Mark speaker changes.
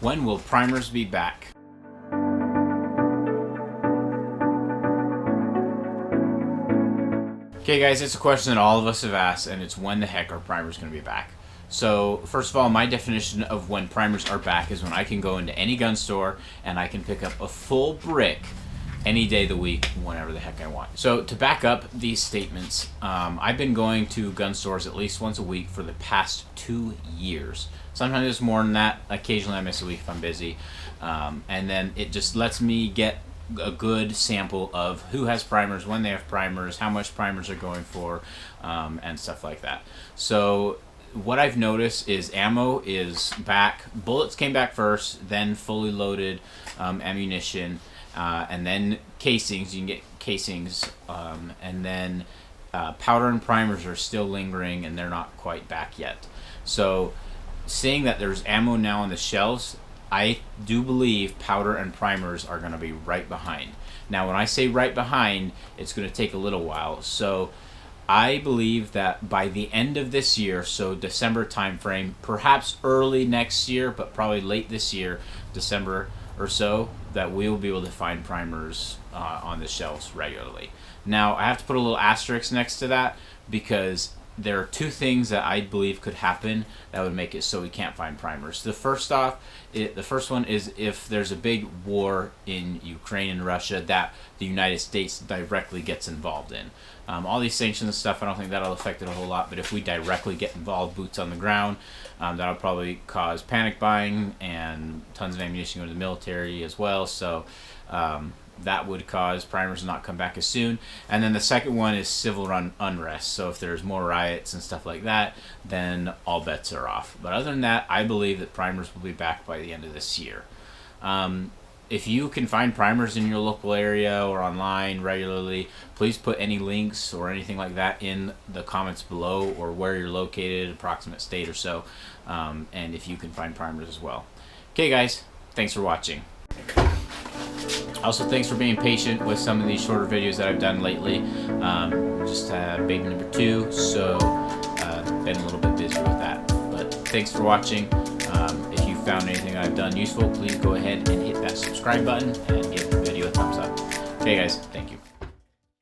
Speaker 1: When will primers be back? Okay guys, it's a question that all of us have asked, and it's when the heck are primers going to be back? So first of all, my definition of when primers are back is when I can go into any gun store and I can pick up a full brick any day of the week, whenever the heck I want. So to back up these statements, I've been going to gun stores at least once a week for the past 2 years. Sometimes it's more than that. Occasionally I miss a week if I'm busy. And then it just lets me get a good sample of who has primers, when they have primers, how much primers are going for, and stuff like that. So what I've noticed is ammo is back. Bullets came back first, then fully loaded ammunition, and then casings. You can get casings, and then powder and primers are still lingering, and they're not quite back yet. So seeing that there's ammo now on the shelves, I do believe powder and primers are going to be right behind. Now when I say right behind, it's going to take a little while. So I believe that by the end of this year, so December timeframe, perhaps early next year, but probably late this year, December or so, that we will be able to find primers on the shelves regularly. Now I have to put a little asterisk next to that, because there are two things that I believe could happen that would make it so we can't find primers. The first one is if there's a big war in Ukraine and Russia that the United States directly gets involved in. All these sanctions and stuff, I don't think that'll affect it a whole lot, but if we directly get involved, boots on the ground, that'll probably cause panic buying and tons of ammunition going to the military as well. So that would cause primers to not come back as soon. And then the second one is civil unrest. So if there's more riots and stuff like that, then all bets are off. But other than that, I believe that primers will be back by the end of this year. If you can find primers in your local area or online regularly, please put any links or anything like that in the comments below, or where you're located, approximate state or so, and if you can find primers as well. Okay guys, thanks for watching. Also, thanks for being patient with some of these shorter videos that I've done lately. Just baby number 2, so been a little bit busy with that. But thanks for watching. If you found anything I've done useful, please go ahead and hit that subscribe button and give the video a thumbs up. Okay guys, thank you.